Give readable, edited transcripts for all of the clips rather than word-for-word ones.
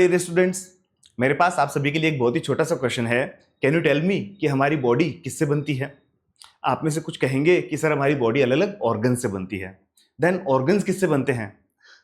Dear students, मेरे पास आप सभी के लिए एक बहुत ही छोटा सा क्वेश्चन है। कैन यू टेल मी कि हमारी बॉडी किससे बनती है? आप में से कुछ कहेंगे कि सर हमारी बॉडी अलग अलग ऑर्गन से बनती है। देन ऑर्गन्स किससे बनते हैं?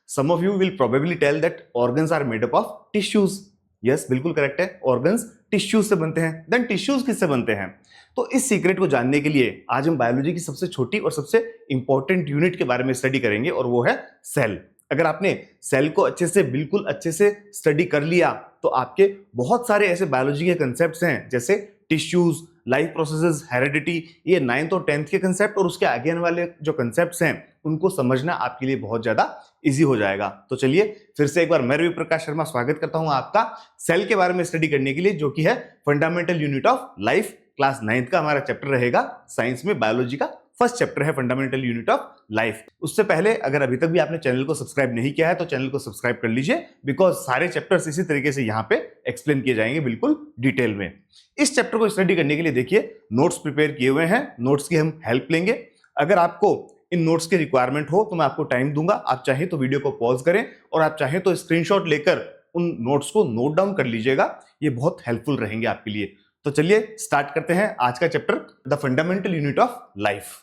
Some of you will probably tell that organs are made up of tissues. Yes, बिल्कुल करेक्ट है, ऑर्गन्स टिश्यूज से बनते हैं। देन टिश्यूज किससे बनते हैं? तो इस सीक्रेट को जानने के लिए आज हम बायोलॉजी की सबसे छोटी और सबसे इंपॉर्टेंट यूनिट के बारे में स्टडी करेंगे और वो है सेल। अगर आपने सेल को बिल्कुल अच्छे से स्टडी कर लिया तो आपके बहुत सारे ऐसे बायोलॉजी के कंसेप्ट्स हैं जैसे टिश्यूज, लाइफ प्रोसेसेस, हेरिडिटी, ये 9th और 10th के कंसेप्ट और उसके आगे वाले जो कंसेप्ट्स हैं उनको समझना आपके लिए बहुत ज्यादा इजी हो जाएगा। तो चलिए फिर से एक बार मैं रवि प्रकाश शर्मा स्वागत करता हूं आपका सेल के बारे में स्टडी करने के लिए, जो कि है fundamental unit of life. Class 9th का हमारा चैप्टर रहेगा, साइंस में बायोलॉजी का फर्स्ट चैप्टर है फंडामेंटल यूनिट ऑफ लाइफ। उससे पहले अगर अभी तक भी आपने चैनल को सब्सक्राइब नहीं किया है तो चैनल को सब्सक्राइब कर लीजिए, बिकॉज सारे चैप्टर्स इसी तरीके से यहाँ पे एक्सप्लेन किए जाएंगे बिल्कुल डिटेल में। इस चैप्टर को स्टडी करने के लिए देखिए नोट्स प्रिपेयर किए हुए हैं, नोट्स की हम हेल्प लेंगे। अगर आपको इन नोट्स की रिक्वायरमेंट हो तो मैं आपको टाइम दूंगा, आप चाहें तो वीडियो को पॉज करें और आप चाहें तो स्क्रीनशॉट लेकर उन नोट्स को नोट डाउन कर लीजिएगा, ये बहुत हेल्पफुल रहेंगे आपके लिए। तो चलिए स्टार्ट करते हैं आज का chapter, the fundamental unit of life.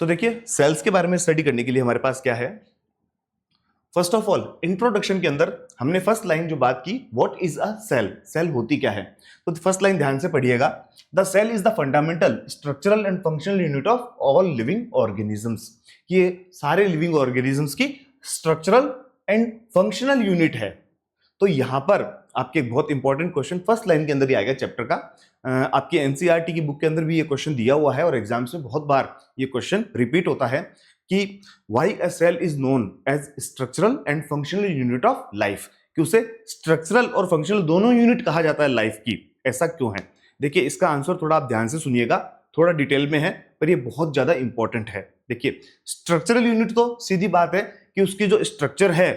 तो देखिए सेल्स के बारे में स्टडी करने के लिए हमारे पास क्या है। फर्स्ट ऑफ ऑल इंट्रोडक्शन के अंदर हमने फर्स्ट लाइन जो बात की, what is a cell, cell होती क्या है। तो फर्स्ट लाइन ध्यान से पढ़िएगा, the cell is the fundamental structural and functional unit of all living organisms. ये सारे लिविंग ऑर्गेनिजम्स की स्ट्रक्चरल एंड फंक्शनल यूनिट है। तो यहां पर आपके एक बहुत इंपॉर्टेंट क्वेश्चन फर्स्ट लाइन के अंदर ही आएगा चैप्टर का। आपकी एनसीईआरटी की बुक के अंदर भी ये क्वेश्चन दिया हुआ है और एग्जाम्स में बहुत बार ये क्वेश्चन रिपीट होता है कि why a cell is known as structural and functional unit of life, कि उसे स्ट्रक्चरल और फंक्शनल दोनों यूनिट कहा जाता है लाइफ की। ऐसा क्यों है? देखिए इसका आंसर थोड़ा आप ध्यान से सुनिएगा, थोड़ा डिटेल में है पर ये बहुत ज्यादा इंपॉर्टेंट है। देखिए स्ट्रक्चरल यूनिट तो सीधी बात है कि उसकी जो स्ट्रक्चर है,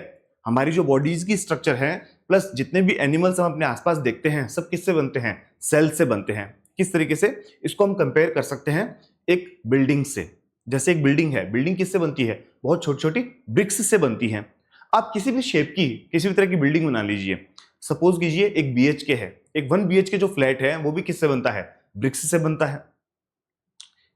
हमारी जो बॉडीज की स्ट्रक्चर है, प्लस जितने भी एनिमल्स हम अपने आसपास देखते हैं सब किससे बनते हैं? सेल से बनते हैं। किस तरीके से? इसको हम कंपेयर कर सकते हैं एक बिल्डिंग से। जैसे एक बिल्डिंग है, बिल्डिंग किससे बनती है? बहुत छोटी छोटी ब्रिक्स से बनती है। आप किसी भी शेप की, किसी भी तरह की बिल्डिंग बना लीजिए, सपोज कीजिए एक BHK है, एक 1 BHK जो फ्लैट है वो भी किससे बनता है? ब्रिक्स से बनता है।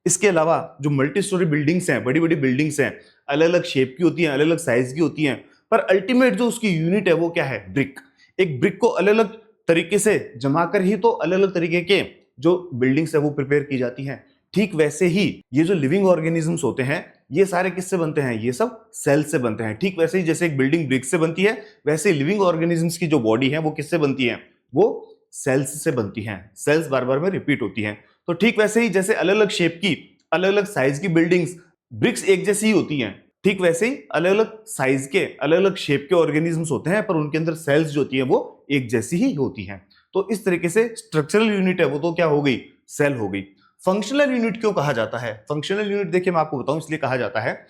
इसके अलावा जो मल्टी स्टोरी बिल्डिंग्स हैं, बड़ी बड़ी बिल्डिंग्स हैं, अलग अलग शेप की होती हैं, अलग अलग साइज की होती हैं, पर अल्टीमेट जो उसकी यूनिट है वो क्या है? ब्रिक। एक ब्रिक को अलग अलग तरीके से जमा कर ही तो अलग अलग तरीके के जो बिल्डिंग्स है वो प्रिपेयर की जाती हैं। ठीक वैसे ही ये जो लिविंग ऑर्गेनिजम्स होते हैं ये सारे किससे बनते हैं? ये सब सेल से बनते हैं। ठीक वैसे ही जैसे एक बिल्डिंग ब्रिक से बनती है, वैसे लिविंग ऑर्गेनिजम्स की जो बॉडी है वो किससे बनती है? वो सेल्स से बनती हैं। सेल्स बार बार में रिपीट होती हैं। तो ठीक वैसे ही जैसे अलग अलग शेप की, अलग अलग साइज की बिल्डिंग्स, ब्रिक्स एक जैसी ही होती हैं, ठीक वैसे ही अलग अलग साइज के, अलग अलग शेप के ऑर्गेनिजम्स होते हैं पर उनके अंदर सेल्स जो होती हैं वो एक जैसी ही होती हैं। तो इस तरीके से स्ट्रक्चरल यूनिट है वो तो क्या हो गई? सेल हो गई। फंक्शनल यूनिट क्यों कहा जाता है? फंक्शनल यूनिट देखिए मैं आपको बताऊं इसलिए कहा जाता है,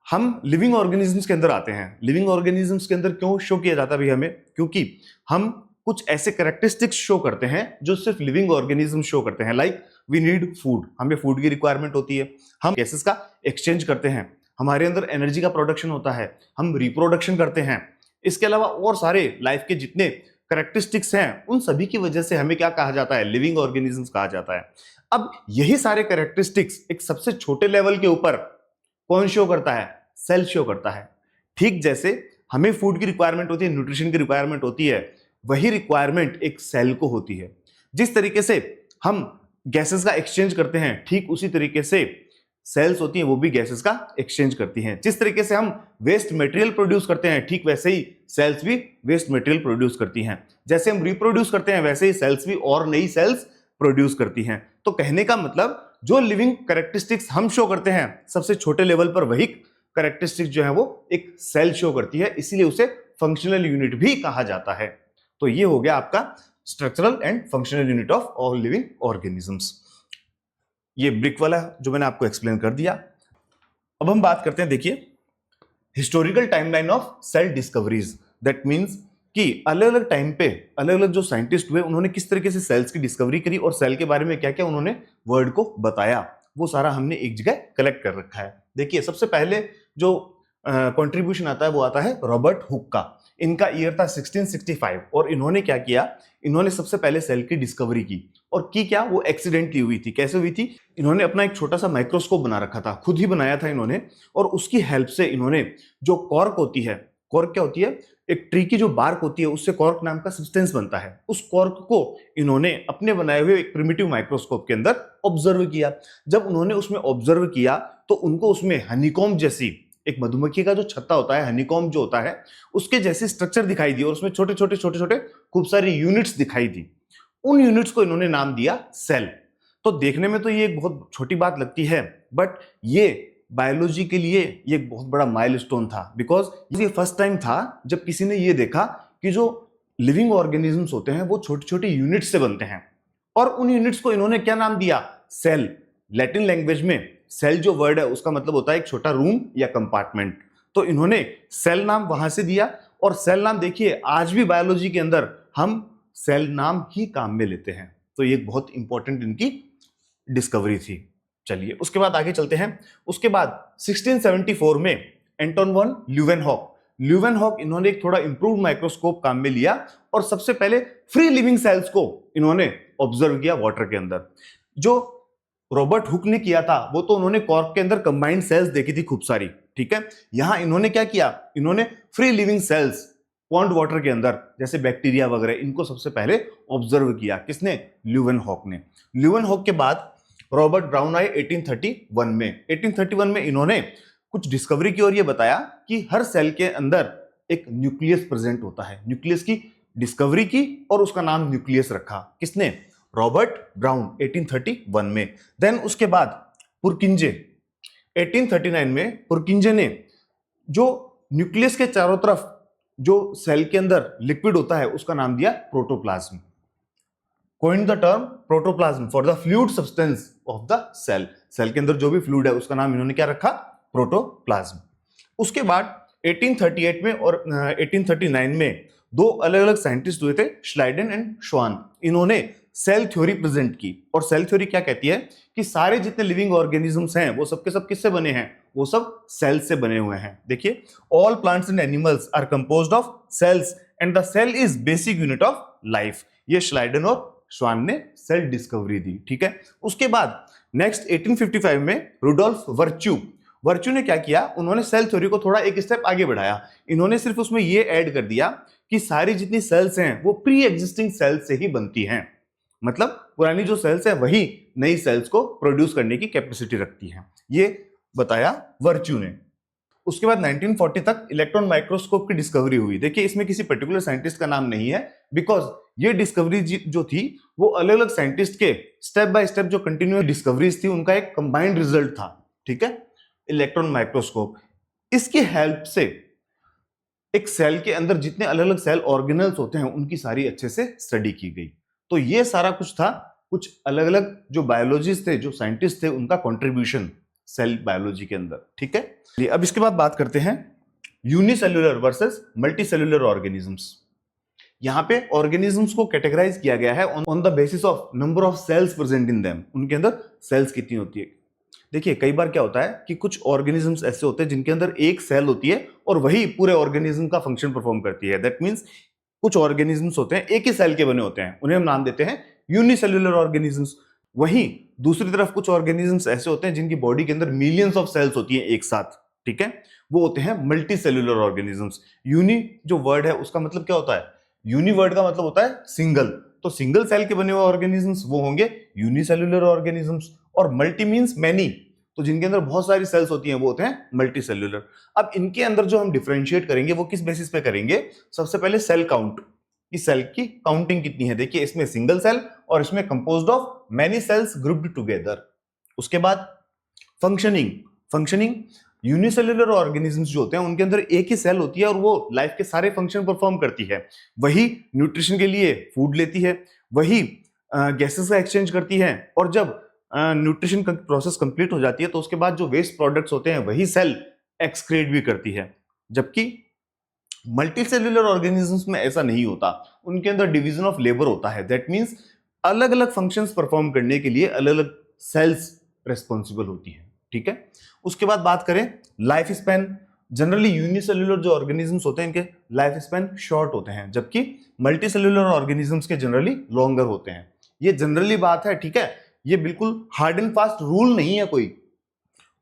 हम लिविंग ऑर्गेनिजम्स के अंदर आते हैं। लिविंग ऑर्गेनिजम्स के अंदर क्यों शो किया जाता है भाई हमें? क्योंकि हम कुछ ऐसे कैरेक्टरिस्टिक्स शो करते हैं जो सिर्फ लिविंग ऑर्गेनिज्म शो करते हैं। लाइक वी नीड फूड, हमें फूड की रिक्वायरमेंट होती है, हम गैसेस का एक्सचेंज करते हैं, हमारे अंदर एनर्जी का प्रोडक्शन होता है, हम रिप्रोडक्शन करते हैं। इसके अलावा और सारे लाइफ के जितने कैरेक्टरिस्टिक्स हैं उन सभी की वजह से हमें क्या कहा जाता है? लिविंग ऑर्गेनिजम्स कहा जाता है। अब यही सारे कैरेक्टरिस्टिक्स एक सबसे छोटे लेवल के ऊपर कौन शो करता है? सेल शो करता है। ठीक जैसे हमें फूड की रिक्वायरमेंट होती है, न्यूट्रिशन की रिक्वायरमेंट होती है, वही रिक्वायरमेंट एक सेल को होती है। जिस तरीके से हम गैसेस का एक्सचेंज करते हैं, ठीक उसी तरीके से सेल्स होती हैं वो भी गैसेस का एक्सचेंज करती हैं। जिस तरीके से हम वेस्ट मटेरियल प्रोड्यूस करते हैं, ठीक वैसे ही सेल्स भी वेस्ट मटेरियल प्रोड्यूस करती हैं। जैसे हम रिप्रोड्यूस करते हैं वैसे ही सेल्स भी और नई सेल्स प्रोड्यूस करती हैं। तो कहने का मतलब जो लिविंग कैरेक्टरिस्टिक्स हम शो करते हैं सबसे छोटे लेवल पर, वही कैरेक्टरिस्टिक्स जो है वो एक सेल शो करती है, इसीलिए उसे फंक्शनल यूनिट भी कहा जाता है। तो ये हो गया आपका structural and functional unit of all living organisms. ये ब्रिक वाला जो मैंने आपको एक्सप्लेन कर दिया। अब हम बात करते हैं, देखिए historical timeline of cell discoveries. That means कि अलग अलग टाइम पे अलग अलग जो साइंटिस्ट हुए उन्होंने किस तरीके से सेल्स की डिस्कवरी करी और सेल के बारे में क्या क्या उन्होंने वर्ड को बताया, वो सारा हमने एक जगह कलेक्ट कर रखा है। देखिए सबसे पहले जो कंट्रीब्यूशन आता है वो आता है रॉबर्ट हुक का। इनका ईयर था 1665 और इन्होंने क्या किया, इन्होंने सबसे पहले सेल की डिस्कवरी की। और की क्या, वो एक्सीडेंटली हुई थी। कैसे हुई थी, इन्होंने अपना एक छोटा सा माइक्रोस्कोप बना रखा था, खुद ही बनाया था इन्होंने, और उसकी हेल्प से इन्होंने जो कॉर्क होती है, कॉर्क क्या होती है, एक ट्री की जो बार्क होती है उससे कॉर्क नाम का सब्सटेंस बनता है, उस कॉर्क को इन्होंने अपने बनाए हुए एक प्रिमिटिव माइक्रोस्कोप के अंदर ऑब्जर्व किया। जब उन्होंने उसमें ऑब्जर्व किया तो उनको उसमें हनीकॉम्ब जैसी, एक मधुमक्खी का जो छत्ता होता है, हनीकॉम्ब जो होता है, उसके जैसी स्ट्रक्चर दिखाई दी और उसमें छोटे छोटे छोटे छोटे खूब सारी यूनिट्स दिखाई दी। उन यूनिट्स को इन्होंने नाम दिया सेल। तो देखने में तो ये एक बहुत छोटी बात लगती है, बट ये बायोलॉजी के लिए ये एक बहुत बड़ा माइलस्टोन था, बिकॉज ये फर्स्ट टाइम था जब किसी ने ये देखा कि जो लिविंग ऑर्गेनिजम्स होते हैं वो छोटी छोटी यूनिट्स से बनते हैं। और उन यूनिट्स को इन्होंने क्या नाम दिया, सेल। लैटिन लैंग्वेज में सेल जो वर्ड है उसका मतलब होता है एक छोटा रूम या कंपार्टमेंट। तो इन्होंने सेल नाम वहां से दिया। और सेल नाम देखिए, आज भी बायोलॉजी के अंदर हम सेल नाम ही काम में लेते हैं। तो ये बहुत इंपॉर्टेंट इनकी डिस्कवरी थी। चलिए उसके बाद आगे चलते हैं। उसके बाद 1674 में एंटोन वॉन ल्यूवेनहॉक इन्होंने एक थोड़ा इंप्रूव्ड माइक्रोस्कोप काम में लिया और सबसे पहले फ्री लिविंग सेल्स को इन्होंने ऑब्जर्व किया वाटर के अंदर। जो रॉबर्ट हुक ने किया था वो तो उन्होंने कॉर्क के अंदर कंबाइंड सेल्स देखी थी खूब सारी, ठीक है। यहां इन्होंने क्या किया, इन्होंने free living cells pond water के अंदर जैसे बैक्टीरिया वगैरह, इनको सबसे पहले ऑब्जर्व किया। किसने, ल्यूवेनहॉक ने। ल्यूवेनहॉक के बाद रॉबर्ट ब्राउन आए 1831 में। 1831 में इन्होंने कुछ डिस्कवरी की और ये बताया कि हर सेल के अंदर एक न्यूक्लियस प्रेजेंट होता है। न्यूक्लियस की डिस्कवरी की और उसका नाम न्यूक्लियस रखा। किसने, रॉबर्ट ब्राउन 1831 में। देन उसके बाद पुरकिंजे 1839 में पुरकिंजे ने जो न्यूक्लियस के चारों तरफ जो सेल के अंदर लिक्विड होता है उसका नाम दिया protoplasm. coined the term protoplasm for the fluid substance of the cell। Cell के अंदर जो भी फ्लूइड है उसका नाम इन्होंने क्या रखा, प्रोटोप्लाज्म। उसके बाद 1838 में और 1839 में दो अलग अलग साइंटिस्ट हुए थे, श्लाइडन एंड श्वान। इन्होंने सेल थ्योरी प्रेजेंट की। और सेल थ्योरी क्या कहती है कि सारे जितने लिविंग ऑर्गेनिजम्स हैं वो सबके सब किससे बने हैं, वो सब सेल से बने हुए हैं। देखिए, all plants and animals are composed of cells and the cell is basic unit of life. ये श्लाइडन और श्वान ने सेल डिस्कवरी दी, ठीक है। उसके बाद नेक्स्ट 1855 में रुडोल्फ वर्च्यू ने क्या किया, उन्होंने सेल थ्योरी को थोड़ा एक स्टेप आगे बढ़ाया। इन्होंने सिर्फ उसमें ये ऐड कर दिया कि सारी जितनी सेल्स हैं वो प्री एग्जिस्टिंग सेल्स से ही बनती हैं। मतलब पुरानी जो सेल्स हैं वही नई सेल्स को प्रोड्यूस करने की कैपेसिटी रखती हैं, ये बताया वर्च्यू ने। उसके बाद 1940 तक इलेक्ट्रॉन माइक्रोस्कोप की डिस्कवरी हुई। देखिए, इसमें किसी पर्टिकुलर साइंटिस्ट का नाम नहीं है, बिकॉज ये डिस्कवरी जो थी वो अलग अलग साइंटिस्ट के स्टेप बाय स्टेप जो कंटिन्यूअस डिस्कवरीज थी उनका एक कंबाइंड रिजल्ट था, ठीक है। इलेक्ट्रॉन माइक्रोस्कोप, इसकी हेल्प से एक सेल के अंदर जितने अलग अलग सेल ऑर्गेनल्स होते हैं उनकी सारी अच्छे से स्टडी की गई। तो ये सारा कुछ था, कुछ अलग अलग जो बायोलॉजिस्ट थे, जो साइंटिस्ट थे, उनका कॉन्ट्रीब्यूशन सेल बायोलॉजी के अंदर, ठीक है। अब इसके बाद बात करते हैं यूनिसेल्युलर वर्सेस मल्टीसेल्युलर ऑर्गेनिजम्स। यहां पे ऑर्गेनिजम्स को कैटेगराइज किया गया है on the basis of number of cells present in them, उनके अंदर सेल्स कितनी होती है। देखिए, कई बार क्या होता है कि कुछ ऑर्गेनिजम्स ऐसे होते हैं जिनके अंदर एक सेल होती है और वही पूरे ऑर्गेनिज्म का फंक्शन परफॉर्म करती है। दैट मींस कुछ ऑर्गेनिजम्स होते हैं एक ही सेल के बने होते हैं, उन्हें हम नाम देते हैं यूनिसेल्युलर ऑर्गेनिजम्स। वहीं दूसरी तरफ कुछ ऑर्गेनिजम्स ऐसे होते हैं जिनकी बॉडी के अंदर मिलियंस ऑफ सेल्स होती हैं एक साथ, ठीक है, वो होते हैं मल्टी सेल्युलर ऑर्गेनिजम्स। यूनि जो वर्ड है उसका मतलब क्या होता है, यूनि वर्ड का मतलब होता है सिंगल, तो सिंगल सेल के बने हुए ऑर्गेनिजम्स वो होंगे यूनिसेल्युलर ऑर्गेनिजम्स। और मल्टी मींस मैनी, तो जिनके अंदर बहुत सारी सेल्स होती हैं वो होते हैं मल्टी सेल्युलर। अब इनके अंदर जो हम डिफरेंशिएट करेंगे वो किस बेसिस पे करेंगे, सबसे पहले सेल काउंट, इस सेल की काउंटिंग कितनी है। देखिए, इसमें सिंगल सेल और इसमें composed of many cells grouped together. उसके बाद फंक्शनिंग यूनिसेल्युलर ऑर्गेनिजम्स जो होते हैं उनके अंदर एक ही सेल होती है और वो लाइफ के सारे फंक्शन परफॉर्म करती है। वही न्यूट्रिशन के लिए फूड लेती है, वही गैसेस का एक्सचेंज करती है, और जब न्यूट्रिशन प्रोसेस कंप्लीट हो जाती है तो उसके बाद जो वेस्ट प्रोडक्ट्स होते हैं वही सेल एक्सक्रीट भी करती है। जबकि मल्टीसेल्युलर ऑर्गेनिजम्स में ऐसा नहीं होता, उनके अंदर डिवीजन ऑफ लेबर होता है। दैट मींस अलग अलग फंक्शंस परफॉर्म करने के लिए अलग अलग सेल्स रेस्पॉन्सिबल होती हैं, ठीक है। उसके बाद बात करें लाइफ स्पैन, जनरली यूनिसेल्युलर जो ऑर्गेनिजम्स होते हैं इनके लाइफ स्पैन शॉर्ट होते हैं, जबकि मल्टीसेल्युलर ऑर्गेनिजम्स के जनरली लॉन्गर होते हैं। ये जनरली बात है, ठीक है, ये बिल्कुल हार्ड एंड फास्ट रूल नहीं है कोई।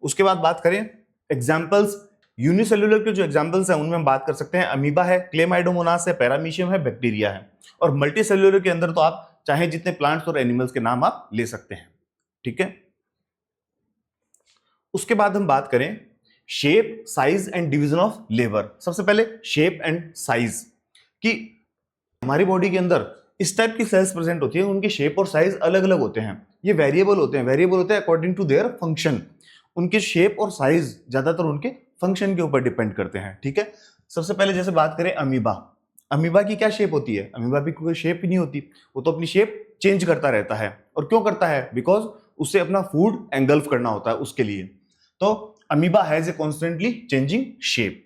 उसके बाद बात करें एग्जाम्पल्स, यूनिसेल्युलर के जो एग्जाम्पल्स हैं उनमें हम बात कर सकते हैं अमीबा है, क्लेमाइडोमोनास है, पैरामीशियम है, बैक्टीरिया है। और मल्टीसेल्युलर के अंदर तो आप चाहे जितने प्लांट्स और एनिमल्स के नाम आप ले सकते हैं, ठीक है। उसके बाद हम बात करें shape, size and division of labour. सबसे पहले शेप एंड साइज, कि हमारी बॉडी के अंदर इस टाइप की सेल्स प्रेजेंट होती है, उनके शेप और साइज अलग अलग होते हैं। ये वेरिएबल होते हैं अकॉर्डिंग टू देयर फंक्शन। उनके शेप और साइज ज्यादातर उनके फंक्शन के ऊपर डिपेंड करते हैं, ठीक है। सबसे पहले जैसे बात करें अमीबा, अमीबा की क्या शेप होती है? अमीबा की कोई शेप ही नहीं होती, वो तो अपनी शेप चेंज करता रहता है। और क्यों करता है? बिकॉज उसे अपना फूड एंगल्फ करना होता है उसके लिए। तो amoeba has a constantly changing shape.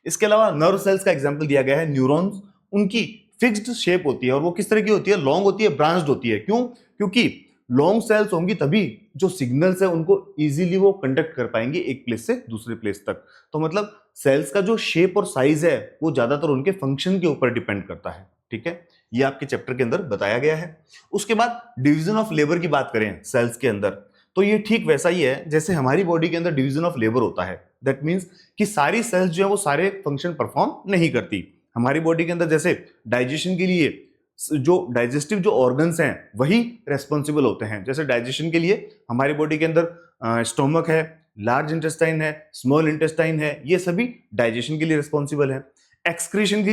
इसके अलावा नर्व सेल्स का एग्जांपल दिया गया है न्यूरॉन्स, उनकी फिक्स्ड शेप होती है और वो किस तरह की होती है? लॉन्ग होती है, ब्रांच्ड होती है। क्यों? क्योंकि लॉन्ग सेल्स होंगी तभी जो सिग्नल्स है उनको इजीली वो कंडक्ट कर पाएंगे एक प्लेस से दूसरे प्लेस तक। तो मतलब सेल्स का जो शेप और साइज है वो ज्यादातर उनके फंक्शन के ऊपर डिपेंड करता है, ठीक है। ये आपके चैप्टर के अंदर बताया गया है। उसके बाद डिवीजन ऑफ लेबर की बात करें सेल्स के अंदर, तो ये ठीक वैसा ही है जैसे हमारी बॉडी के अंदर डिवीजन ऑफ लेबर होता है। दैट मीन्स कि सारी सेल्स जो है वो सारे फंक्शन परफॉर्म नहीं करती। हमारी बॉडी के अंदर जैसे डाइजेशन के लिए जो डाइजेस्टिव जो ऑर्गन्स हैं वही रेस्पॉन्सिबल होते हैं। जैसे डाइजेशन के लिए हमारी बॉडी के अंदर स्टोमक है, लार्ज इंटेस्टाइन है, स्मॉल इंटेस्टाइन है, ये सभी डाइजेशन के लिए रिस्पॉन्सिबल है। एक्सक्रीशन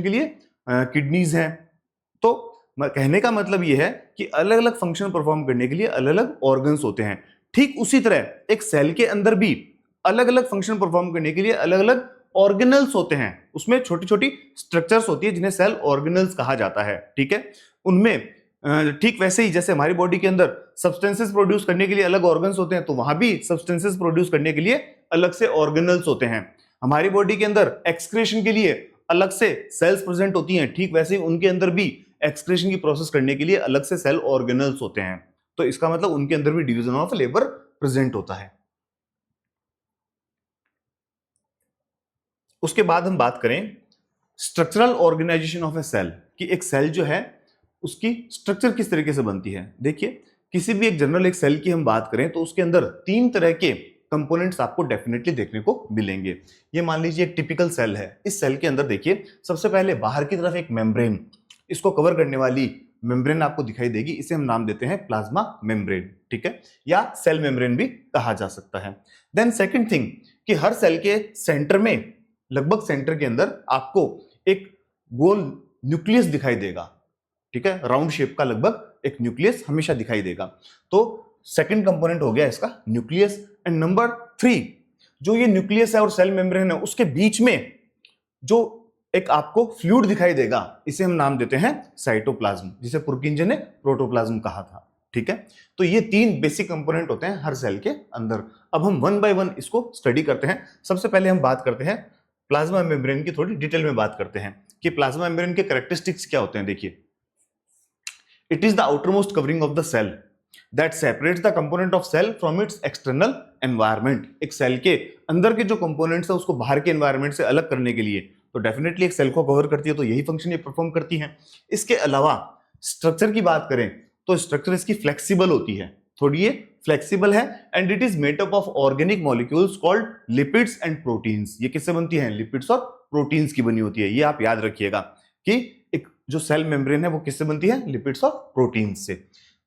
के लिए किडनीज हैं। तो कहने का मतलब यह है कि अलग अलग फंक्शन परफॉर्म करने के लिए अलग अलग ऑर्गन्स होते हैं। ठीक उसी तरह एक सेल के अंदर भी अलग अलग फंक्शन परफॉर्म करने के लिए अलग अलग ऑर्गेनल्स होते हैं। उसमें छोटी छोटी स्ट्रक्चर्स होती है जिन्हें सेल ऑर्गेनल्स कहा जाता है, ठीक है। उनमें ठीक वैसे ही जैसे हमारी बॉडी के अंदर सब्सटेंसेस प्रोड्यूस करने के लिए अलग ऑर्गन्स होते हैं, तो वहां भी सब्सटेंसेस प्रोड्यूस करने के लिए अलग से ऑर्गेनल्स होते हैं। हमारी बॉडी के अंदर एक्सक्रीशन के लिए अलग से सेल्स प्रेजेंट होती हैं, ठीक वैसे ही उनके अंदर भी एक्सक्रीशन की प्रोसेस करने के लिए अलग से सेल ऑर्गेनल्स होते हैं। तो इसका मतलब उनके अंदर भी डिवीजन ऑफ लेबर प्रेजेंट होता है। उसके बाद हम बात करें structural organization of a cell, कि एक सेल जो है उसकी स्ट्रक्चर किस तरीके से बनती है। देखिए किसी भी एक जनरल एक सेल की हम बात करें तो उसके अंदर 3 तरह के कंपोनेंट्स आपको डेफिनेटली देखने को मिलेंगे। ये मान लीजिए एक टिपिकल सेल है। इस सेल के अंदर देखिए सबसे पहले बाहर की तरफ एक मेम्ब्रेन, इसको कवर करने वाली मेम्ब्रेन आपको दिखाई देगी, इसे हम नाम देते हैं प्लाज्मा मेम्ब्रेन, ठीक है, या सेल मेम्ब्रेन भी कहा जा सकता है। देन सेकंड थिंग कि हर सेल के सेंटर में, लगभग सेंटर के अंदर आपको एक गोल न्यूक्लियस दिखाई देगा, ठीक है, राउंड शेप का लगभग एक न्यूक्लियस हमेशा दिखाई देगा। तो सेकंड कंपोनेंट हो गया इसका न्यूक्लियस। एंड नंबर 3, जो ये न्यूक्लियस है और सेल मेम्ब्रेन है उसके बीच में जो एक आपको फ्लूइड दिखाई देगा, इसे हम नाम देते हैं साइटोप्लाज्म, जिसे पुरकिंजन ने प्रोटोप्लाज्म कहा था, ठीक है। तो ये 3 बेसिक कंपोनेंट होते हैं हर सेल के अंदर। अब हम वन बाय वन इसको स्टडी करते हैं। सबसे पहले हम बात करते हैं प्लाज्मा मेम्ब्रेन की, थोड़ी डिटेल में बात करते हैं कि प्लाज्मा मेम्ब्रेन के कैरेक्टरिस्टिक्स क्या होते हैं। देखिए, it is the outermost covering of the cell that separates the component of cell from its external environment. एक सेल के अंदर के जो कंपोनेंट्स है उसको बाहर के एनवायरनमेंट से अलग करने के लिए तो डेफिनेटली एक सेल को कवर करती है, तो यही फंक्शन ये परफॉर्म करती है। इसके अलावा स्ट्रक्चर की बात करें तो स्ट्रक्चर इसकी फ्लेक्सिबल होती है, थोड़ी ये फ्लेक्सिबल है। And it is made up of organic molecules called lipids and proteins. ये किससे बनती है? लिपिड्स और प्रोटीन्स की बनी होती है। ये आप याद रखिएगा कि एक जो सेल मेम्ब्रेन है वो किससे बनती है? लिपिड्स और प्रोटीन्स से।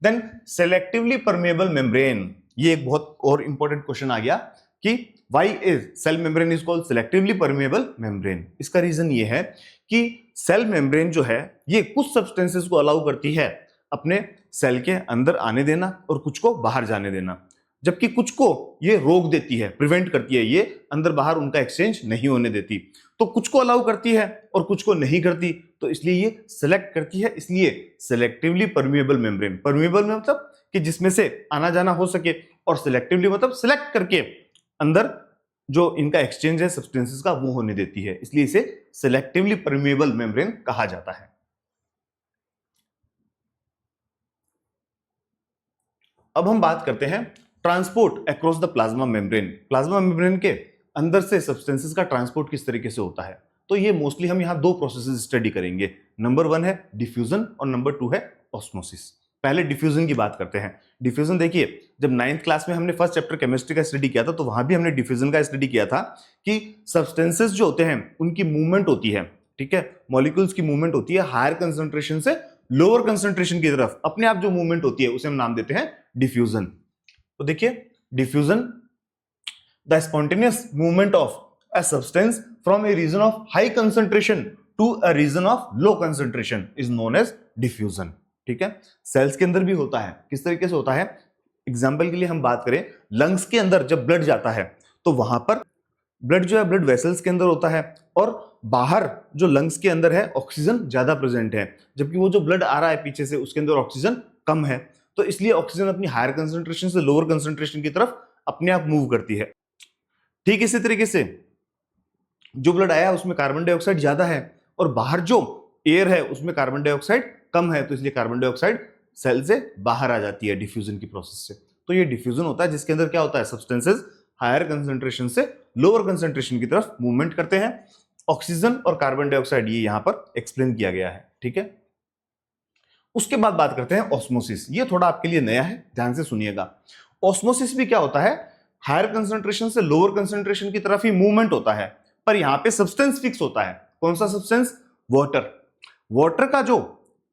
देन सेलेक्टिवली परमेबल मेम्ब्रेन, ये एक बहुत और इंपॉर्टेंट क्वेश्चन आ गया कि why is cell membrane is called selectively permeable membrane. इसका रीजन ये है कि सेल मेम्ब्रेन जो है ये कुछ सब्सटेंसेस को अलाउ करती है अपने सेल के अंदर आने देना और कुछ को बाहर जाने देना, जबकि कुछ को ये रोक देती है, प्रिवेंट करती है, ये अंदर बाहर उनका एक्सचेंज नहीं होने देती। तो कुछ को अलाउ करती है और कुछ को नहीं करती, तो इसलिए ये सेलेक्ट करती है, इसलिए सेलेक्टिवली परमिएबल मेम्ब्रेन। परमिएबल में मतलब कि जिसमें से आना जाना हो सके, और सेलेक्टिवली मतलब सेलेक्ट करके अंदर जो इनका एक्सचेंज है सब्सटेंसेस का वो होने देती है, इसलिए इसे सेलेक्टिवली परमिएबल मेम्ब्रेन कहा जाता है। अब हम बात करते हैं transport across the plasma membrane. Plasma membrane के अंदर से सब्सटेंसेस का ट्रांसपोर्ट किस तरीके से होता है। तो ये मोस्टली हम यहाँ दो प्रोसेसेस स्टडी करेंगे। नंबर 1 है डिफ्यूजन और नंबर 2 है ऑस्मोसिस। पहले डिफ्यूजन की बात करते हैं। डिफ्यूजन देखिए, जब 9th क्लास में हमने फर्स्ट चैप्टर केमिस्ट्री का स्टडी किया था तो वहां भी हमने डिफ्यूजन का स्टडी किया था कि सब्सटेंसेस जो होते हैं उनकी मूवमेंट होती है, ठीक है, मॉलिक्यूल्स की मूवमेंट होती है हायर कंसंट्रेशन से लोअर कंसंट्रेशन की तरफ, अपने आप जो मूवमेंट होती है उसे हम नाम देते हैं डिफ्यूजन। तो देखिए diffusion, the spontaneous movement of a substance from a region of high concentration to a region of low concentration is known as diffusion. ठीक है, सेल्स के अंदर भी होता है। किस तरीके से होता है? एग्जाम्पल के लिए हम बात करें, लंग्स के अंदर जब ब्लड जाता है तो वहां पर ब्लड जो है ब्लड वेसल्स के अंदर होता है और बाहर जो लंग्स के अंदर है ऑक्सीजन ज्यादा प्रेजेंट है, जबकि वो जो ब्लड आ रहा है पीछे से उसके अंदर ऑक्सीजन कम है। तो इसलिए ऑक्सीजन अपनी हायर कंसंट्रेशन से लोअर कंसंट्रेशन की तरफ अपने आप मूव करती है। ठीक इसी तरीके से जो ब्लड आया उसमें कार्बन डाइऑक्साइड ज्यादा है और बाहर जो एयर है उसमें कार्बन डाइऑक्साइड कम है, तो इसलिए कार्बन डाइऑक्साइड सेल से बाहर आ जाती है डिफ्यूजन की प्रोसेस से। तो ये डिफ्यूजन होता है जिसके अंदर क्या होता है, सब्सटेंसेस हायर कंसंट्रेशन से लोअर कंसंट्रेशन की तरफ मूवमेंट करते हैं। ऑक्सीजन और कार्बन डाइऑक्साइड ये यहां पर एक्सप्लेन किया गया है। ठीक है, उसके बाद बात करते हैं ऑस्मोसिस। ये थोड़ा आपके लिए नया है, ध्यान से सुनिएगा। ऑस्मोसिस भी क्या होता है, हायर कंसंट्रेशन से लोअर कंसंट्रेशन की तरफ ही मूवमेंट होता है, पर यहां पे सब्सटेंस फिक्स होता है। कौन सा सब्सटेंस? वाटर। वाटर का जो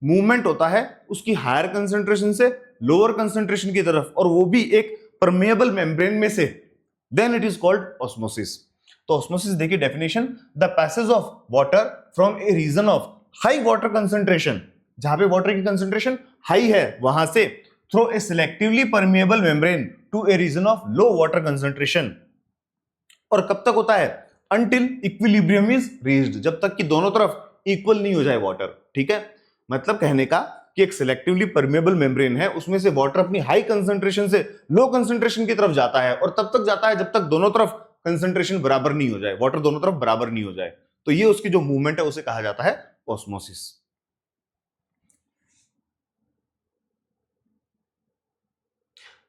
मूवमेंट होता है उसकी हायर कंसंट्रेशन से लोअर कंसंट्रेशन की तरफ, और वो भी एक परमेएबल मेम्ब्रेन में से, then it is called osmosis. तो ऑस्मोसिस देखिए definition, the passage of water from a region of high water concentration, जहां पे वाटर की कंसंट्रेशन हाई है वहां से, through a selectively permeable membrane to a region of low water concentration. और कब तक होता है? अंटिल इक्विलिब्रियम इज रीच्ड, जब तक कि दोनों तरफ इक्वल नहीं हो जाए वाटर। ठीक है, मतलब कहने का कि एक सिलेक्टिवली परमेएबल मेम्ब्रेन है, उसमें से वाटर अपनी हाई कंसंट्रेशन से लो कंसंट्रेशन की तरफ जाता है, और तब तक जाता है जब तक दोनों तरफ कंसंट्रेशन बराबर नहीं हो जाए, वाटर दोनों तरफ बराबर नहीं हो जाए। तो ये उसकी जो मूवमेंट है उसे कहा जाता है ऑस्मोसिस।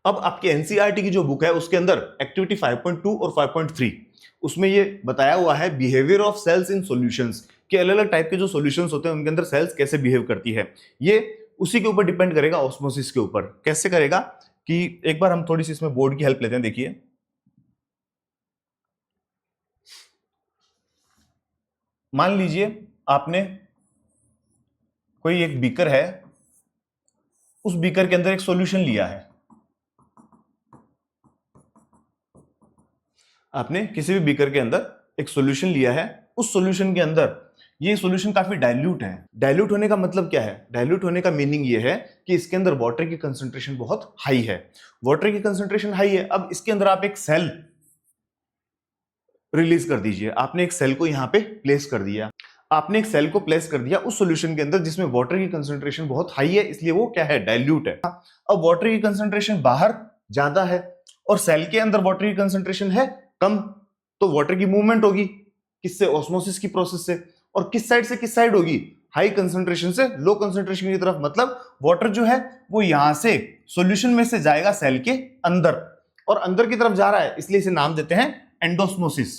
अब आपके एनसीईआरटी की जो बुक है उसके अंदर एक्टिविटी 5.2 और 5.3 उसमें ये बताया हुआ है behaviour of cells in solutions, कि अलग अलग टाइप के जो सॉल्यूशंस होते हैं उनके अंदर सेल्स कैसे बिहेव करती है। ये उसी के ऊपर डिपेंड करेगा, ऑस्मोसिस के ऊपर। कैसे करेगा कि एक बार हम थोड़ी सी इसमें बोर्ड की हेल्प लेते हैं। देखिए मान लीजिए आपने कोई एक बीकर है, उस बीकर के अंदर एक सॉल्यूशन लिया है। आपने किसी भी बीकर के अंदर एक सॉल्यूशन लिया है, उस सॉल्यूशन के अंदर ये सॉल्यूशन काफी डाइल्यूट है। डाइल्यूट होने का मतलब क्या है? डाइल्यूट होने का मीनिंग ये है कि इसके अंदर वाटर की कंसंट्रेशन बहुत हाई है। वाटर की कंसंट्रेशन हाई है, अब इसके अंदर आप एक सेल रिलीज कर दीजिए। आपने एक सेल को यहां पे प्लेस कर दिया, आपने एक सेल को प्लेस कर दिया उस सॉल्यूशन के अंदर जिसमें वाटर की कंसंट्रेशन बहुत हाई है, इसलिए वो क्या है? डाइल्यूट है। अब वाटर की कंसंट्रेशन बाहर ज्यादा है और सेल के अंदर वाटर की कंसंट्रेशन है कम, तो वाटर की मूवमेंट होगी किससे? ऑस्मोसिस की प्रोसेस से। और किस साइड से किस साइड होगी? हाई कंसंट्रेशन से लो कंसंट्रेशन की तरफ। मतलब वाटर जो है वो यहां से सॉल्यूशन में से जाएगा सेल के अंदर, और अंदर की तरफ जा रहा है, इसलिए इसे नाम देते हैं एंडोस्मोसिस।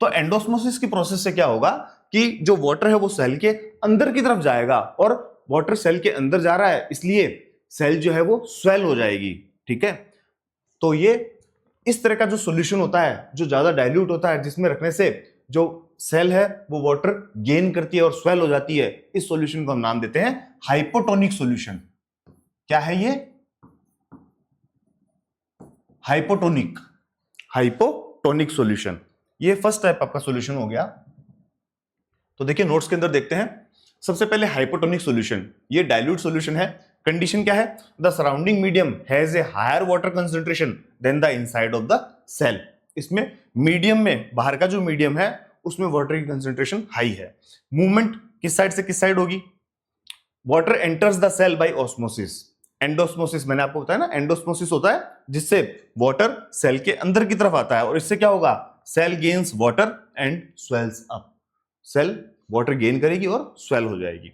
तो एंडोस्मोसिस की प्रोसेस से क्या होगा कि जो वाटर है वो सेल के अंदर की तरफ जाएगा, और वाटर सेल के अंदर जा रहा है इसलिए सेल जो है वो स्वेल हो जाएगी। ठीक है, तो ये इस तरह का जो सॉल्यूशन होता है जो ज्यादा डाइल्यूट होता है, जिसमें रखने से जो सेल है वो वाटर गेन करती है और स्वेल हो जाती है, इस सॉल्यूशन को हम नाम देते हैं हाइपोटोनिक सॉल्यूशन। क्या है ये? हाइपोटोनिक। हाइपोटोनिक सॉल्यूशन, ये फर्स्ट टाइप आपका सॉल्यूशन हो गया। तो देखिए नोट्स के अंदर देखते हैं। सबसे पहले हाइपोटोनिक सॉल्यूशन, ये डाइल्यूट सॉल्यूशन है। कंडीशन क्या है? The surrounding medium has a higher water concentration than the inside of the cell. इसमें मीडियम में, बाहर का जो मीडियम है उसमें वाटर की कंसंट्रेशन हाई है। मूवमेंट किस साइड से किस साइड होगी? Water enters the cell by osmosis. Endosmosis मैंने आपको बताया ना, एंडोस्मोसिस होता है जिससे वाटर सेल के अंदर की तरफ आता है, और इससे क्या होगा? Cell gains water and swells up. Cell water gain करेगी और स्वेल हो जाएगी।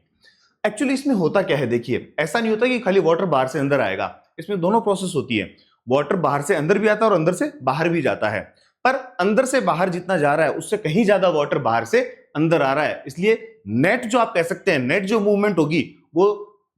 एक्चुअली इसमें होता क्या है, देखिए ऐसा नहीं होता कि खाली वाटर बाहर से अंदर आएगा, इसमें दोनों प्रोसेस होती है, वाटर बाहर से अंदर भी आता है और अंदर से बाहर भी जाता है, पर अंदर से बाहर जितना जा रहा है उससे कहीं ज्यादा वाटर बाहर से अंदर आ रहा है, इसलिए नेट जो आप कह सकते हैं, नेट जो मूवमेंट होगी वो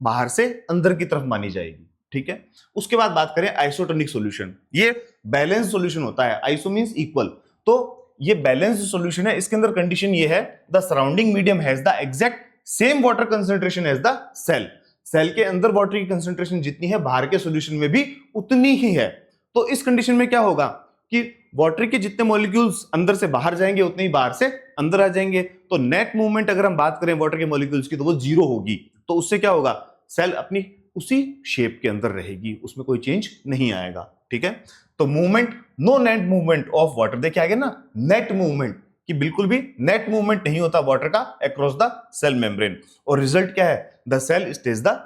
बाहर से अंदर की तरफ मानी जाएगी। ठीक है, उसके बाद बात करें आइसोटोनिक सॉल्यूशन। ये बैलेंस सॉल्यूशन होता है, आइसो मींस इक्वल, तो ये बैलेंस्ड सॉल्यूशन है। इसके अंदर कंडीशन ये है, the surrounding medium has the exact same water concentration as the cell. Cell के अंदर वाटर की कंसंट्रेशन जितनी है बाहर के सॉल्यूशन में भी उतनी ही है। तो इस कंडीशन में क्या होगा कि वाटर के जितने मॉलिक्यूल्स अंदर से बाहर जाएंगे उतने ही बाहर से अंदर आ जाएंगे। तो नेट मूवमेंट अगर हम बात करें वाटर के मॉलिक्यूल्स की तो वो जीरो होगी। तो उससे क्या होगा, सेल अपनी उसी शेप के अंदर रहेगी, उसमें कोई चेंज नहीं आएगा। ठीक है, तो movement, no net movement of water, देखिए आगे ना नेट मूवमेंट, कि बिल्कुल भी नेट मूवमेंट नहीं होता वाटर का अक्रॉस द सेल मेम्ब्रेन। और रिजल्ट क्या है, the cell stays the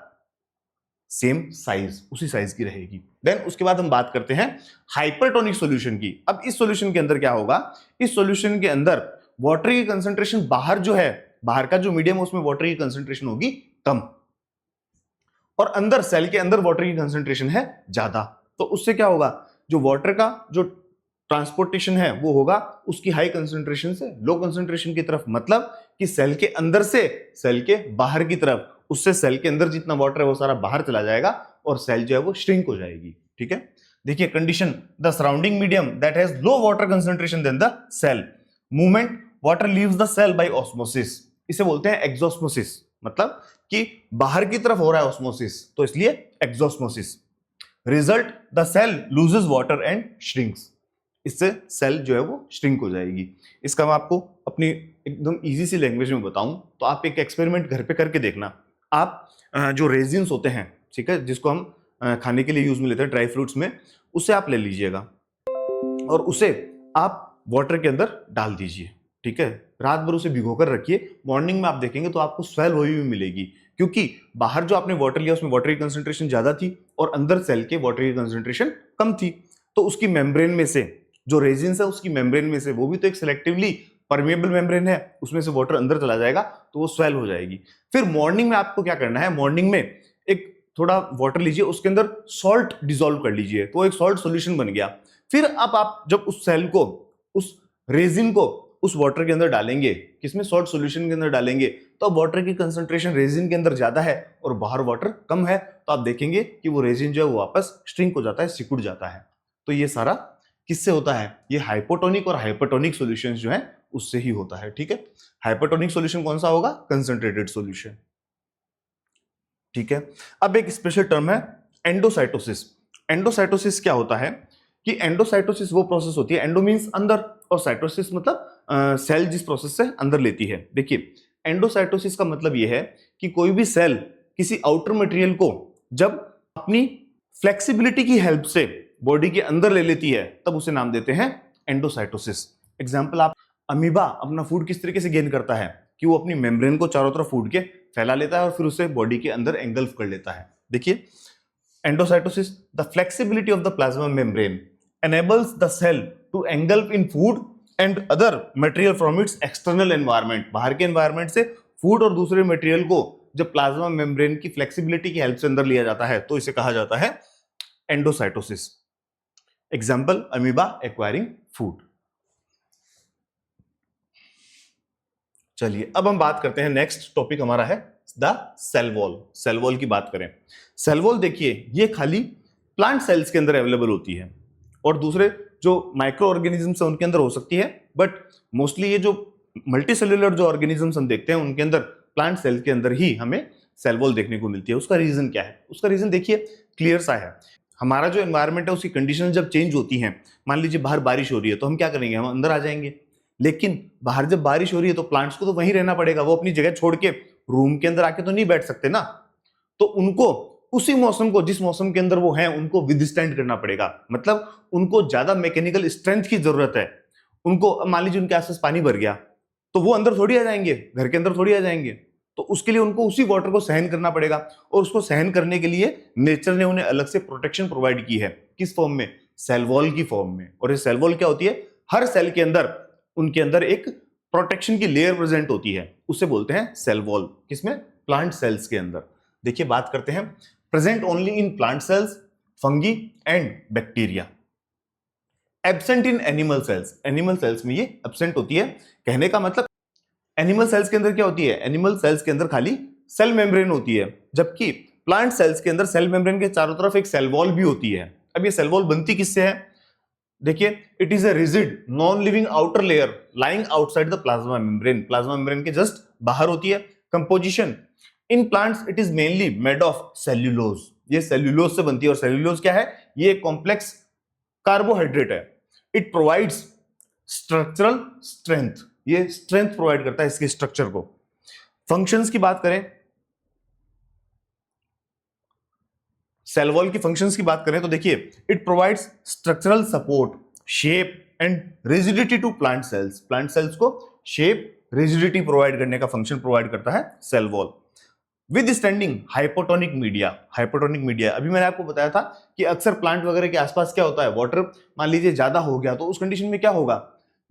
same size, उसी साइज की रहेगी। देन उसके बाद हम बात करते हैं हाइपरटोनिक सॉल्यूशन की। अब इस सॉल्यूशन के अंदर क्या होगा, इस सॉल्यूशन के अंदर वाटर की कंसंट्रेशन बाहर जो है, बाहर का जो मीडियम है उसमें वाटर की कंसंट्रेशन होगी कम, और अंदर सेल के अंदर वाटर की कंसंट्रेशन है ज्यादा। तो उससे क्या होगा, जो वाटर का जो ट्रांसपोर्टेशन है वो होगा उसकी हाई कंसंट्रेशन से लो कंसंट्रेशन की तरफ, मतलब कि सेल के अंदर से सेल के बाहर की तरफ। उससे सेल के अंदर जितना वाटर है वो सारा बाहर चला जाएगा और सेल जो है वो श्रिंक हो जाएगी। ठीक है, देखिए condition, the surrounding medium that has low water concentration than the cell, movement, water leaves the cell by osmosis, इसे बोलते हैं एक्सोस्मोसिस, मतलब कि बाहर की तरफ हो रहा है ऑस्मोसिस, तो इसलिए exosmosis. Result, the cell loses water and shrinks, इससे सेल जो है वो श्रिंक हो जाएगी। इसका मैं आपको अपनी एकदम इजी सी लैंग्वेज में बताऊं तो आप एक एक्सपेरिमेंट घर पे करके देखना। आप जो रेजिन्स होते हैं, ठीक है, जिसको हम खाने के लिए यूज में लेते हैं ड्राई फ्रूट्स में, उसे आप ले लीजिएगा और उसे आप वाटर के अंदर डाल दीजिए। ठीक है, रात भर उसे भिगोकर रखिए, मॉर्निंग में आप देखेंगे तो आपको स्वेल हुई हुई मिलेगी, क्योंकि बाहर जो आपने वाटर लिया उसमें वाटर की कंसंट्रेशन ज्यादा थी और अंदर सेल के वाटर की कंसंट्रेशन कम थी। तो उसकी मेम्ब्रेन में से जो रेजिन्स है, उसकी मेम्ब्रेन में से, वो भी तो एक सिलेक्टिवली परमेबल मेम्ब्रेन है, उसमें से वाटर अंदर चला जाएगा तो वो स्वेल हो जाएगी। फिर मॉर्निंग में आपको क्या करना है, मॉर्निंग में एक थोड़ा वाटर लीजिए, उसके अंदर सॉल्ट डिसॉल्व कर लीजिए, तो एक सॉल्ट सॉल्यूशन बन गया। फिर अब आप जब उस सेल को, उस रेजिन को उस वाटर के अंदर डालेंगे, किसमें, सॉल्ट सॉल्यूशन के अंदर डालेंगे, तो अब वाटर की कंसंट्रेशन रेजिन के अंदर ज्यादा है और बाहर वाटर कम है, तो आप देखेंगे कि वो रेजिन जो है वो वापस श्रिंक हो जाता है, सिकुड़ जाता है। तो ये सारा किससे होता है, ये हाइपोटोनिक और हाइपरटोनिक सॉल्यूशंस जो है उससे ही होता है। ठीक है, हाइपरटोनिक सॉल्यूशन कौन सा होगा, कंसंट्रेटेड सॉल्यूशन। ठीक है, अब एक स्पेशल टर्म है एंडोसाइटोसिस। एंडोसाइटोसिस क्या होता है कि एंडोसाइटोसिस वो प्रोसेस होती है, एंडो मींस अंदर और साइटोसिस मतलब सेल जिस प्रोसेस से अंदर लेती है। देखिए एंडोसाइटोसिस का मतलब ये है कि कोई भी सेल किसी आउटर मटेरियल को जब अपनी फ्लेक्सिबिलिटी की हेल्प से बॉडी के अंदर ले लेती है तब उसे नाम देते हैं एंडोसाइटोसिस। एग्जाम्पल, आप अमीबा अपना फूड किस तरीके से गेन करता है कि वो अपनी मेम्ब्रेन को चारों तरफ फूड के फैला लेता है और फिर उसे बॉडी के अंदर एंगल्फ कर लेता है। देखिए endocytosis, the flexibility of the plasma membrane enables the cell to engulf in food and other material from its external environment। बाहर के एनवायरमेंट से फूड और दूसरे मटेरियल को जब प्लाज्मा मेम्ब्रेन की फ्लेक्सिबिलिटी की हेल्प से अंदर लिया जाता है तो इसे कहा जाता है endocytosis. Example, amoeba acquiring food. चलिए अब हम बात करते हैं, नेक्स्ट टॉपिक हमारा है the cell wall. Cell wall की बात करें, सेल वॉल देखिए ये खाली प्लांट सेल्स के अंदर अवेलेबल होती है और दूसरे जो माइक्रो ऑर्गेनिजम्स है उनके अंदर हो सकती है, बट मोस्टली ये जो मल्टी सेल्यूलर जो ऑर्गेनिजम्स हम देखते हैं उनके अंदर, प्लांट सेल के अंदर ही हमें सेल वॉल देखने को मिलती है। उसका रीजन क्या है, उसका रीजन देखिए क्लियर सा है। हमारा जो एनवायरनमेंट है उसकी कंडीशन जब चेंज होती है, मान लीजिए बाहर बारिश हो रही है तो हम क्या करेंगे, हम अंदर आ जाएंगे, लेकिन बाहर जब बारिश हो रही है तो प्लांट्स को तो वहीं रहना पड़ेगा, वो अपनी जगह छोड़ के रूम के अंदर आके तो नहीं बैठ सकते ना, तो उनको उसी मौसम को, जिस मौसम के अंदर वो हैं उनको विदस्टैंड करना पड़ेगा, मतलब उनको ज्यादा मैकेनिकल स्ट्रेंथ की जरूरत है। उनको, मान लीजिए उनके आसपास पानी भर गया तो वो अंदर थोड़ी आ जाएंगे, घर के अंदर थोड़ी आ जाएंगे, तो उसके लिए उनको उसी वाटर को सहन करना पड़ेगा और उसको सहन करने के लिए नेचर ने उन्हें अलग से प्रोटेक्शन प्रोवाइड की है। किस फॉर्म में, सेल वॉल की फॉर्म में। और ये सेल वॉल क्या होती है, हर सेल के अंदर, उनके अंदर एक प्रोटेक्शन की लेयर प्रेजेंट होती है, उसे बोलते हैं सेल वॉल। किसमें, प्लांट सेल्स के अंदर। देखिए बात करते हैं, present only in plant cells, fungi and bacteria. Absent in animal cells, animal cells में ये एब्सेंट होती है। कहने का मतलब एनिमल सेल्स के अंदर क्या होती है, एनिमल सेल्स के अंदर खाली सेल मेम्ब्रेन होती है, जबकि प्लांट सेल्स के अंदर सेल मेम्ब्रेन के चारों तरफ एक सेल वॉल भी होती है। अब ये सेल वॉल बनती किससे है, देखिए, it is a rigid non living outer layer lying outside the plasma membrane, plasma membrane के जस्ट बाहर होती है। Composition in plants it is mainly made of cellulose, ये सेल्यूलोज से बनती है। और सेल्यूलोज क्या है, ये कॉम्प्लेक्स कार्बोहाइड्रेट है। इट प्रोवाइड्स स्ट्रक्चरल स्ट्रेंथ, ये स्ट्रेंथ प्रोवाइड करता है इसके स्ट्रक्चर को। फंक्शंस की बात करें, सेल वॉल की फंक्शंस की बात करें तो देखिए, it provides structural support, shape and rigidity to plant cells, plant cells को शेप रिजिडिटी प्रोवाइड करने का फंक्शन प्रोवाइड करता है cell wall. Withstanding hypotonic media, hypotonic media अभी मैंने आपको बताया था कि अक्सर प्लांट वगैरह के आसपास क्या होता है, वाटर मान लीजिए ज्यादा हो गया तो उस कंडीशन में क्या होगा,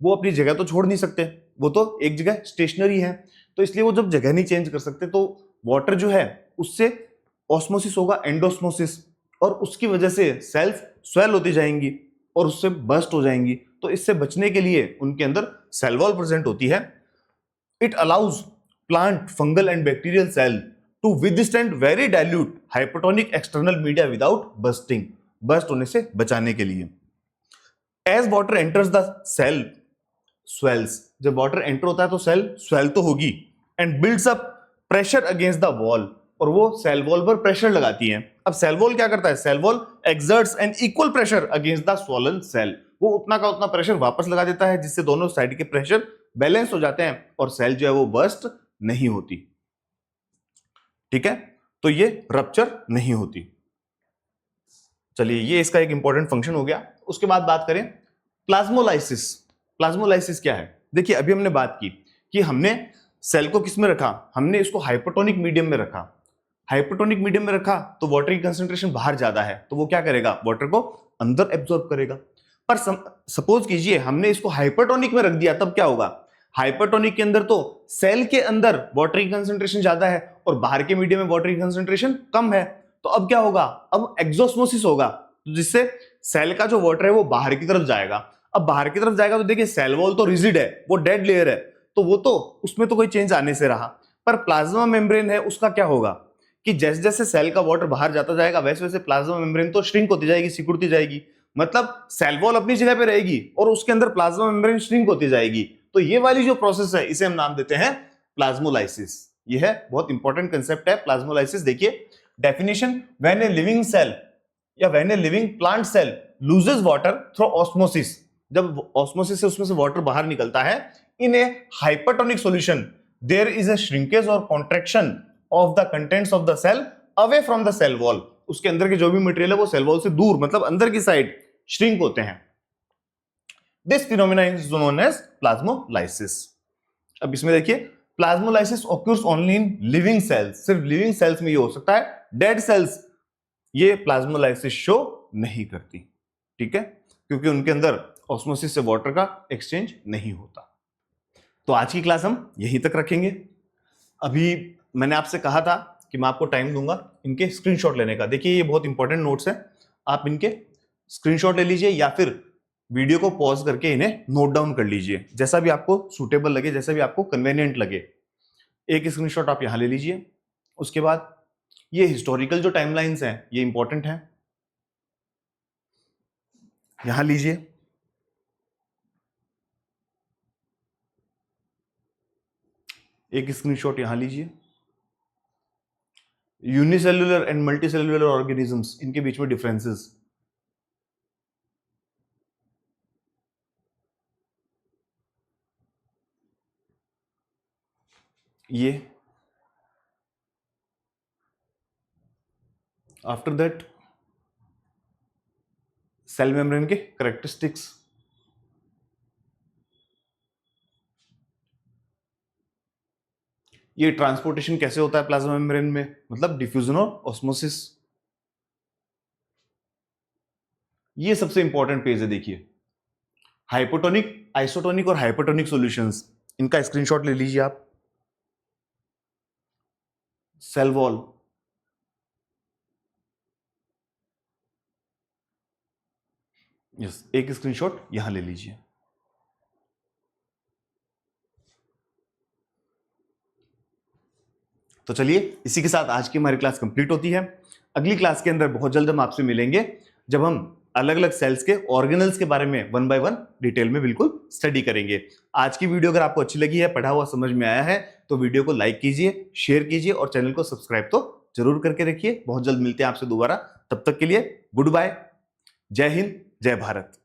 वो अपनी जगह तो छोड़ नहीं सकते, वो तो एक जगह स्टेशनरी है, तो इसलिए वो जब जगह नहीं चेंज कर सकते तो वाटर जो है उससे ऑस्मोसिस होगा, एंडोस्मोसिस, और उसकी वजह से सेल्स स्वेल होती जाएंगी और उससे बस्ट हो जाएंगी। तो इससे बचने के लिए उनके अंदर सेल वॉल प्रेजेंट होती है। It allows plant fungal and bacterial cell to withstand very dilute hypotonic external media without bursting, burst होने से बचाने के लिए। As water enters the cell swells, जब वाटर एंटर होता है तो सेल स्वेल तो होगी, and builds up pressure against the wall, और वो सेल वॉल पर प्रेशर लगाती है। अब सेल वॉल क्या करता है, cell wall exerts an equal pressure against the swollen cell, वो उतना का उतना प्रेशर वापस लगा देता है जिससे दोनों साइड के प्रेशर बैलेंस हो जाते हैं और सेल जो है वो बर्स्ट नहीं होती। ठीक है, तो ये रप्चर नहीं होती। चलिए, ये इसका एक इंपॉर्टेंट फंक्शन हो गया। उसके बाद बात करें प्लाज्मोलाइसिस। प्लाज्मोलाइसिस क्या है, देखिए अभी हमने बात की कि हमने सेल को किस में रखा, हमने इसको हाइपोटोनिक मीडियम में रखा। हाइपोटोनिक मीडियम में रखा तो वाटर की कंसंट्रेशन बाहर ज्यादा है, तो वो क्या करेगा, वाटर को अंदर एब्जॉर्ब करेगा। पर सपोज कीजिए हमने इसको हाइपरटोनिक में रख दिया, तब क्या होगा, हाइपरटोनिक के अंदर तो सेल के अंदर वाटर की कंसंट्रेशन ज्यादा है और बाहर के मीडियम में वाटर की कंसंट्रेशन कम है, तो अब क्या होगा, अब एक्सोस्मोसिस होगा, जिससे सेल का जो वाटर है वो बाहर की तरफ जाएगा। अब बाहर की तरफ जाएगा तो देखिए सेल वॉल तो रिजिड है, वो डेड लेयर है, तो वो तो उसमें तो कोई चेंज आने से रहा। पर प्लाज्मा मेम्ब्रेन है, उसका क्या होगा कि जैसे जैसे सेल का वाटर बाहर जाता जाएगा वैसे वैसे प्लाज्मा मेम्ब्रेन तो श्रिंक होती जाएगी, सिकुड़ती जाएगी, मतलब सेल वॉल अपनी जगह पे रहेगी और उसके अंदर प्लाज्मा मेम्ब्रेन श्रिंक होती जाएगी। तो ये वाली जो प्रोसेस है इसे हम नाम देते हैं प्लाज्मोलाइसिस। ये है बहुत इंपॉर्टेंट कंसेप्ट है प्लाज्मोलाइसिस। देखिए definition, when a living cell या when a living plant cell loses water through osmosis, जब ऑस्मोसिस से उसमें से वाटर बाहर निकलता है in a hypertonic solution, there is a shrinkage और contraction of the contents of the cell away from the cell wall, उसके अंदर के जो भी मटेरियल है वो सेल वॉल से दूर मतलब अंदर की साइड श्रिंक होते हैं। This phenomena is known as plasmolysis. अब इसमें देखिए plasmolysis occurs only in living cells, सिर्फ लिविंग सेल्स में ये हो सकता है, डेड सेल्स ये प्लाज्मोलाइसिस शो नहीं करती। ठीक है, क्योंकि उनके अंदर ऑस्मोसिस से वाटर का एक्सचेंज नहीं होता। तो आज की क्लास हम यहीं तक रखेंगे। अभी मैंने आपसे कहा था कि मैं आपको टाइम दूंगा इनके स्क्रीनशॉट लेने का। देखिए ये बहुत इंपॉर्टेंट नोट्स हैं, आप इनके स्क्रीनशॉट ले लीजिए या फिर वीडियो को पॉज करके इन्हें नोट डाउन कर लीजिए, जैसा भी आपको सूटेबल लगे, जैसा भी आपको कन्वीनियंट लगे। एक स्क्रीनशॉट आप यहां ले लीजिए। उसके बाद ये हिस्टोरिकल जो टाइमलाइंस हैं ये इंपॉर्टेंट है, यहां लीजिए। एक स्क्रीनशॉट यहां लीजिए। यूनिसेल्युलर एंड मल्टीसेल्युलर ऑर्गेनिजम्स, इनके बीच में डिफरेंसेस, ये। आफ्टर दैट सेल मेम्ब्रेन के करेक्टरिस्टिक्स, ये ट्रांसपोर्टेशन कैसे होता है प्लाज्मा मेम्ब्रेन में, मतलब डिफ्यूजन और ऑस्मोसिस। ये सबसे इंपॉर्टेंट पेज है, देखिए हाइपोटोनिक, आइसोटोनिक और हाइपोटोनिक सॉल्यूशंस, इनका स्क्रीनशॉट ले लीजिए आप। सेल वॉल, यस, एक स्क्रीनशॉट यहां ले लीजिए। तो चलिए, इसी के साथ आज की हमारी क्लास कंप्लीट होती है। अगली क्लास के अंदर बहुत जल्द हम आपसे मिलेंगे, जब हम अलग अलग सेल्स के ऑर्गेनल्स के बारे में वन बाय वन डिटेल में बिल्कुल स्टडी करेंगे। आज की वीडियो अगर आपको अच्छी लगी है, पढ़ा हुआ समझ में आया है, तो वीडियो को लाइक कीजिए, शेयर कीजिए और चैनल को सब्सक्राइब तो जरूर करके रखिए। बहुत जल्द मिलते हैं आपसे दोबारा, तब तक के लिए गुड बाय, जय हिंद, जय भारत।